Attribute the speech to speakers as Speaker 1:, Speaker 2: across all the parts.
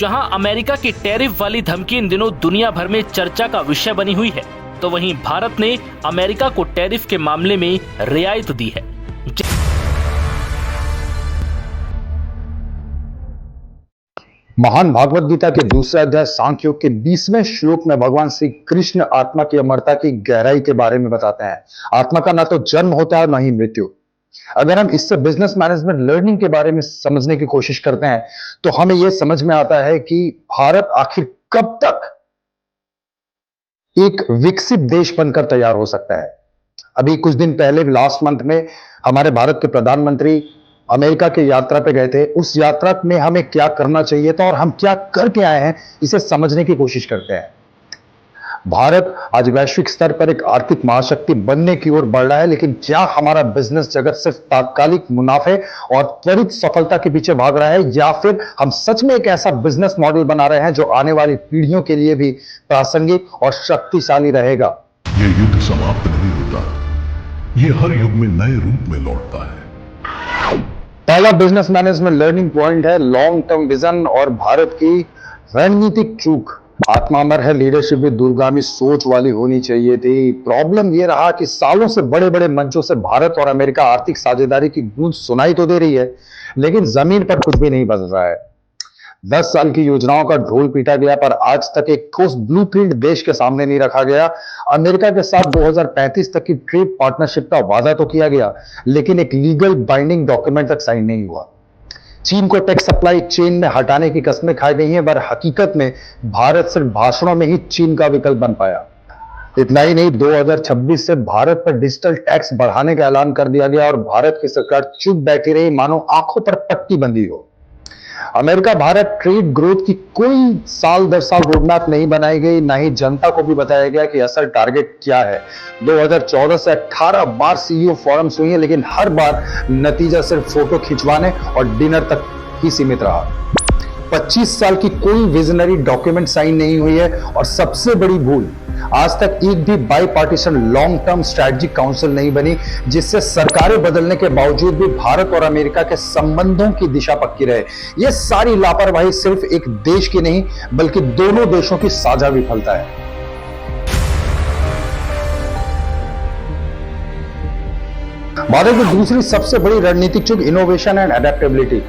Speaker 1: जहां अमेरिका की टैरिफ वाली धमकी इन दिनों दुनिया भर में चर्चा का विषय बनी हुई है, तो वहीं भारत ने अमेरिका को टैरिफ के मामले में रियायत दी है।
Speaker 2: महान भागवत गीता के दूसरे अध्याय सांख्य योग के 20वें श्लोक में भगवान श्री कृष्ण आत्मा की अमरता की गहराई के बारे में बताते हैं। आत्मा का ना तो जन्म होता है, ना ही मृत्यु। अगर हम इससे बिजनेस मैनेजमेंट लर्निंग के बारे में समझने की कोशिश करते हैं तो हमें यह समझ में आता है कि भारत आखिर कब तक एक विकसित देश बनकर तैयार हो सकता है। अभी कुछ दिन पहले लास्ट मंथ में हमारे भारत के प्रधानमंत्री अमेरिका की यात्रा पे गए थे। उस यात्रा में हमें क्या करना चाहिए था और हम क्या करके आए हैं, इसे समझने की कोशिश करते हैं। भारत आज वैश्विक स्तर पर एक आर्थिक महाशक्ति बनने की ओर बढ़ रहा है, लेकिन क्या हमारा बिजनेस जगत सिर्फ तात्कालिक मुनाफे और त्वरित सफलता के पीछे भाग रहा है, या फिर हम सच में एक ऐसा बिजनेस मॉडल बना रहे हैं जो आने वाली पीढ़ियों के लिए भी प्रासंगिक और शक्तिशाली रहेगा।
Speaker 3: यह युद्ध समाप्त नहीं होता, यह हर युग में नए रूप में लौटता है।
Speaker 2: पहला बिजनेस मैनेजमेंट लर्निंग पॉइंट है लॉन्ग टर्म विजन और भारत की रणनीतिक चूक। आत्मा अमर है, लीडरशिप भी दूरगामी सोच वाली होनी चाहिए थी। प्रॉब्लम यह रहा कि सालों से बड़े बड़े मंचों से भारत और अमेरिका आर्थिक साझेदारी की गूंज सुनाई तो दे रही है, लेकिन जमीन पर कुछ भी नहीं बदल रहा है। 10 साल की योजनाओं का ढोल पीटा गया, पर आज तक एक ठोस ब्लूप्रिंट देश के सामने नहीं रखा गया। अमेरिका के साथ 2035 तक की ट्रेड पार्टनरशिप का वादा तो किया गया, लेकिन एक लीगल बाइंडिंग डॉक्यूमेंट तक साइन नहीं हुआ। चीन को टेक सप्लाई चेन में हटाने की कस्में खाई गई हैं, पर हकीकत में भारत सिर्फ भाषणों में ही चीन का विकल्प बन पाया। इतना ही नहीं, 2026 से भारत पर डिजिटल टैक्स बढ़ाने का ऐलान कर दिया गया और भारत की सरकार चुप बैठी रही, मानो आंखों पर पट्टी बंधी हो। अमेरिका भारत ट्रेड ग्रोथ की कोई साल दर साल रोडमैप नहीं बनाई गई, ना ही जनता को भी बताया गया कि असल टारगेट क्या है। 2014 से 18 बार सीईओ फोरम्स हुई हैं, लेकिन हर बार नतीजा सिर्फ फोटो खिंचवाने और डिनर तक ही सीमित रहा। 25 साल की कोई विजनरी डॉक्यूमेंट साइन नहीं हुई है, और सबसे बड़ी भूल, आज तक एक भी by partition long term strategic council नहीं बनी, जिससे सरकारें बदलने के बावजूद भी भारत और अमेरिका के संबंधों की दिशा पक्की रहे। यह सारी लापरवाही सिर्फ एक देश की नहीं, बल्कि दोनों देशों की साझा विफलता है। भारत की दूसरी सबसे बड़ी रणनीतिक चूक इनोवेशन एंड एडेप्टेबिलिटी।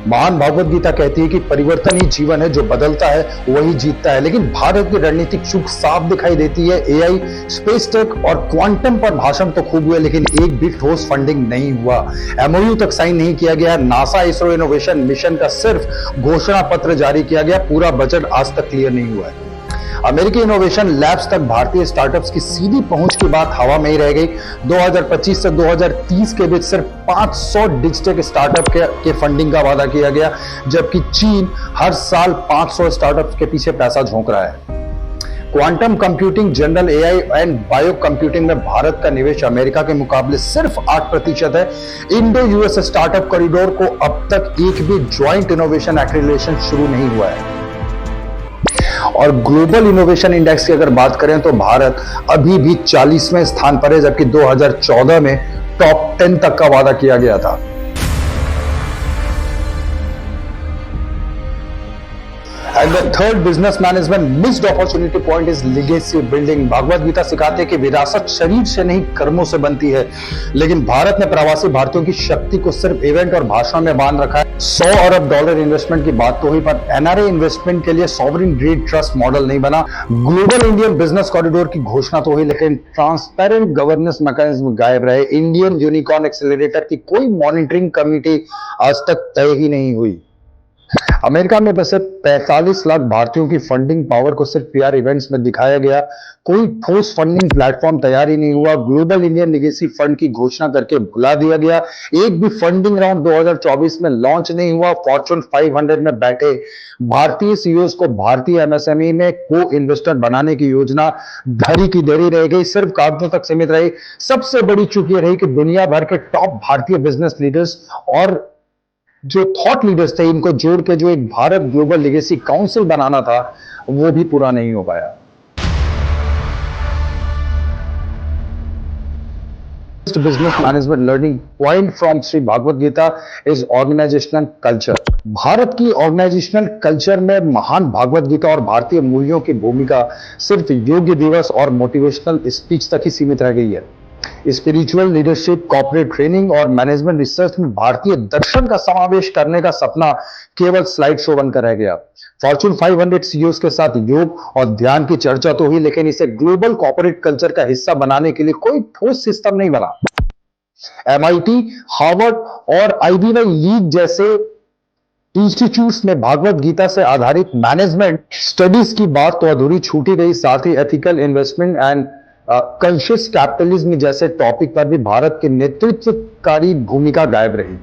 Speaker 2: महान भागवत गीता कहती है कि परिवर्तन ही जीवन है, जो बदलता है वही जीतता है। लेकिन भारत की रणनीतिक चूक साफ दिखाई देती है। एआई, स्पेस टेक और क्वांटम पर भाषण तो खूब हुए, लेकिन एक भी ठोस फंडिंग नहीं हुआ। एमओयू तक साइन नहीं किया गया। नासा इसरो इनोवेशन मिशन का सिर्फ घोषणा पत्र जारी किया गया, पूरा बजट आज तक क्लियर नहीं हुआ है। अमेरिकी इनोवेशन लैब्स तक भारतीय स्टार्टअप्स की सीधी पहुंच की बात हवा में ही रह गई। 2025 से 2030 के बीच सिर्फ 500 डिजिटल स्टार्टअप के फंडिंग का वादा किया गया, जबकि चीन हर साल 500 स्टार्टअप्स के पीछे पैसा झोंक रहा है। Quantum computing, general AI and bio computing में भारत का निवेश अमेरिका के मुकाबले सिर्फ 8% है। इंडो यूएस स्टार्टअप कॉरिडोर को अब तक एक भी ज्वाइंट इनोवेशन एक्रीडिटेशन शुरू नहीं हुआ है। और ग्लोबल इनोवेशन इंडेक्स की अगर बात करें तो भारत अभी भी 40वें स्थान पर है, जबकि 2014 में टॉप 10 तक का वादा किया गया था। And the third business management missed opportunity point is legacy building। Bhagavad Gita सिखाते हैं कि विरासत शरीर से नहीं कर्मों से बनती है, लेकिन भारत ने प्रवासी भारतीयों की शक्ति को सिर्फ इवेंट और भाषण में बांध रखा है। $100 अरब इन्वेस्टमेंट की बात तो हुई, पर एनआरए इन्वेस्टमेंट के लिए सॉवरिन ग्रेड ट्रस्ट मॉडल नहीं बना। ग्लोबल इंडियन बिजनेस कॉरिडोर की घोषणा तो हुई, लेकिन ट्रांसपेरेंट गवर्नेंस मैकेनिज्म गायब रहे। इंडियन यूनिकॉर्न एक्सेलरेटर की कोई मॉनिटरिंग कमिटी आज तक तय ही नहीं हुई। अमेरिका में बसे 45 लाख भारतीयों की फंडिंग पावर को सिर्फ पीआर इवेंट्स में दिखाया गया। कोई ठोस फंडिंग प्लेटफॉर्म तैयार ही नहीं हुआ। ग्लोबल इंडियन लीगेसी फंड की घोषणा करके भुला दिया गया। एक भी फंडिंग राउंड 2024 में लॉन्च नहीं हुआ। फॉर्च्यून 500 में बैठे भारतीय सीईओज को भारतीय एमएसएमई में को इन्वेस्टर बनाने की योजना धरी की धरी रह गई, सिर्फ कागजों तक सीमित रही। सबसे बड़ी चूक यह रही कि दुनिया भर के टॉप भारतीय बिजनेस लीडर्स और जो थॉट लीडर्स थे, इनको जोड़ के जो एक भारत ग्लोबल लीगेसी काउंसिल बनाना था, वो भी पूरा नहीं हो पाया। Business management learning point from Sri Bhagavad Gita is organizational culture. Bharat की ऑर्गेनाइजेशनल कल्चर में महान भागवत गीता और भारतीय मूल्यों की भूमिका सिर्फ योग्य दिवस और मोटिवेशनल स्पीच तक ही सीमित रह गई है। स्पिरिचुअल लीडरशिप, कॉर्पोरेट ट्रेनिंग और मैनेजमेंट रिसर्च में भारतीय दर्शन का समावेश करने का सपना केवल स्लाइड शो बनकर रह गया। फॉर्च्यून 500 सीईओज के साथ योग और ध्यान की चर्चा तो हुई, लेकिन इसे ग्लोबल कॉर्पोरेट कल्चर का हिस्सा बनाने के लिए कोई ठोस सिस्टम नहीं बना। MIT, हार्वर्ड और आईबी लीग जैसे इंस्टीट्यूट्स में भागवत गीता से आधारित मैनेजमेंट स्टडीज की बात तो अधूरी छूटी रही, साथ ही ethical investment and conscious capitalism जैसे टॉपिक पर भी भारत की नेतृत्वकारी भूमिका गायब रही।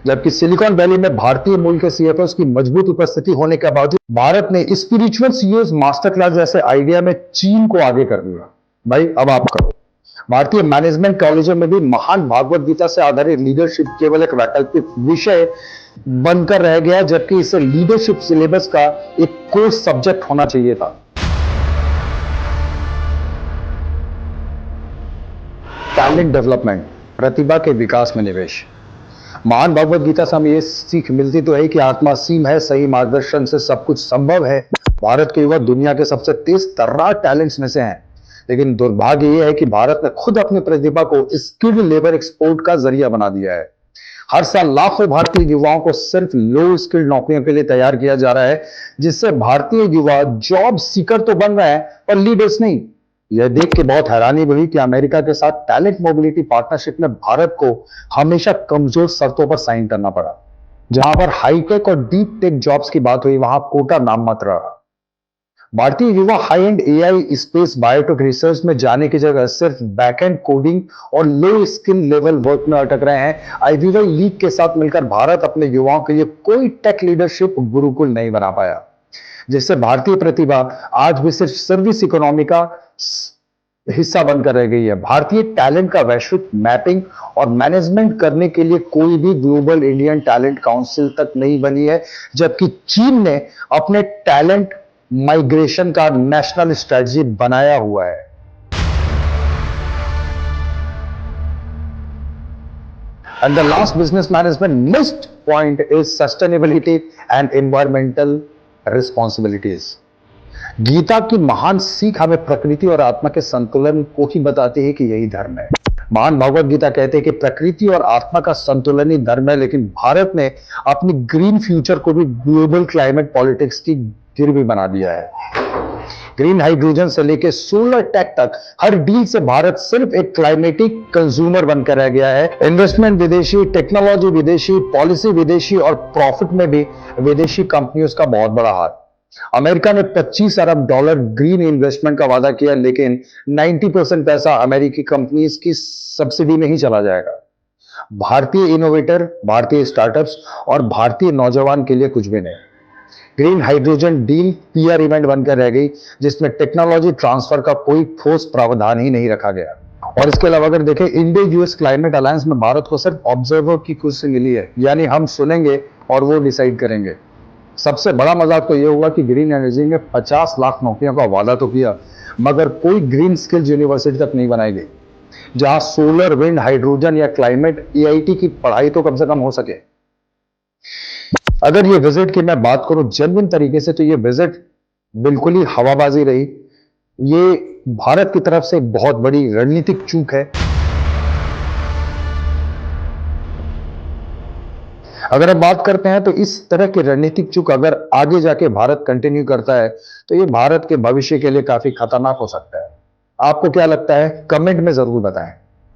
Speaker 2: जबकि सिलिकॉन वैली में भारतीय मूल के CFOs की मजबूत उपस्थिति होने के बावजूद भारत ने स्पिरिचुअल CEOs मास्टर क्लास जैसे आइडिया में चीन को आगे कर दिया। भाई अब आप करो। भारतीय मैनेजमेंट कॉलेजों में भी महान भागवत गीता से आधारित लीडरशिप केवल एक वैकल्पिक विषय बनकर रह गया, जबकि इसे लीडरशिप सिलेबस का एक कोर्स सब्जेक्ट होना चाहिए था। टैलेंट डेवलपमेंट, प्रतिभा के विकास में निवेश। महान भगवत गीता से हमें यह सीख मिलती तो है कि आत्मा असीम है, सही मार्गदर्शन से सब कुछ संभव है। भारत के युवा दुनिया के सबसे तेज तर्रार टैलेंट्स में से हैं, लेकिन दुर्भाग्य यह है कि भारत ने खुद अपनी प्रतिभा को स्किल्ड लेबर एक्सपोर्ट का जरिया बना दिया है। हर साल लाखों भारतीय युवाओं को सिर्फ लो स्किल्ड नौकरियों के लिए तैयार किया जा रहा है, जिससे भारतीय युवा जॉब सीकर तो बन रहे हैं पर लीडर्स नहीं। यह देख के बहुत हैरानी हुई कि अमेरिका के साथ टैलेंट मोबिलिटी पार्टनरशिप में भारत को हमेशा कमजोर शर्तों पर साइन करना पड़ा। जहां पर हाईटेक और डीप टेक जॉब्स की बात हुई, वहां कोटा नाम मात्र रहा। Bharatiya Yuva high and AI, space, biotech research में जाने की जगह सिर्फ बैक एंड कोडिंग और लो स्किल लेवल वर्क में अटक रहे हैं। IBY लीग के साथ मिलकर भारत अपने युवाओं के लिए कोई टेक लीडरशिप गुरुकुल नहीं बना पाया, जिससे भारतीय प्रतिभा आज भी सिर्फ सर्विस इकोनॉमी का हिस्सा बनकर रह गई है। भारतीय टैलेंट का वैश्विक मैपिंग और मैनेजमेंट करने के लिए कोई भी ग्लोबल इंडियन टैलेंट काउंसिल तक नहीं बनी है, जबकि चीन ने अपने टैलेंट माइग्रेशन का नेशनल स्ट्रेटजी बनाया हुआ है। And the last business management missed point is sustainability and environmental responsibilities. Gita की महान सीख हमें प्रकृति और आत्मा के संतुलन को ही बताती है कि यही धर्म है। महान भगवत गीता कहते हैं कि प्रकृति और आत्मा का संतुलन ही धर्म है, लेकिन भारत ने अपनी ग्रीन फ्यूचर को भी ग्लोबल क्लाइमेट पॉलिटिक्स की गिरवी बना दिया है। ग्रीन हाइड्रोजन से लेकर सोलर टेक तक हर डील से भारत सिर्फ एक क्लाइमेटिक कंज्यूमर बनकर रह गया है। इन्वेस्टमेंट विदेशी, टेक्नोलॉजी विदेशी, पॉलिसी विदेशी और प्रॉफिट में भी विदेशी कंपनियों का बहुत बड़ा हाथ। अमेरिका ने $25 अरब ग्रीन इन्वेस्टमेंट का वादा किया, लेकिन 90% पैसा अमेरिकी कंपनीज की सब्सिडी में ही चला जाएगा। भारतीय इनोवेटर, भारतीय स्टार्टअप्स और भारतीय नौजवान के लिए कुछ भी नहीं। Green hydrogen deal PR event बनकर रह गई, जिसमें टेक्नोलॉजी ट्रांसफर का कोई ठोस प्रावधान ही नहीं रखा गया। और इसके अलावा अगर देखें, इंडिया US क्लाइमेट अलायंस में भारत को सिर्फ ऑब्जर्वर की कुर्सी मिली है, यानी हम सुनेंगे और वो डिसाइड करेंगे। सबसे बड़ा मजाक तो यह हुआ कि ग्रीन एनर्जी ने 50 लाख नौकरियों का वादा तो किया, मगर कोई ग्रीन स्किल्स यूनिवर्सिटी तक नहीं बनाई गई, जहां सोलर, विंड, हाइड्रोजन या क्लाइमेट AIT की पढ़ाई तो कम से कम हो सके। अगर ये विजिट की मैं बात करूं जेन्युइन तरीके से, तो ये विजिट बिल्कुल ही हवाबाजी रही। ये भारत की तरफ से एक बहुत बड़ी रणनीतिक चूक है। अगर हम बात करते हैं तो इस तरह की रणनीतिक चूक अगर आगे जाके भारत कंटिन्यू करता है तो ये भारत के भविष्य के लिए काफी खतरनाक हो सकता है। आपको क्या लगता है? कमेंट में जरूर बताएं।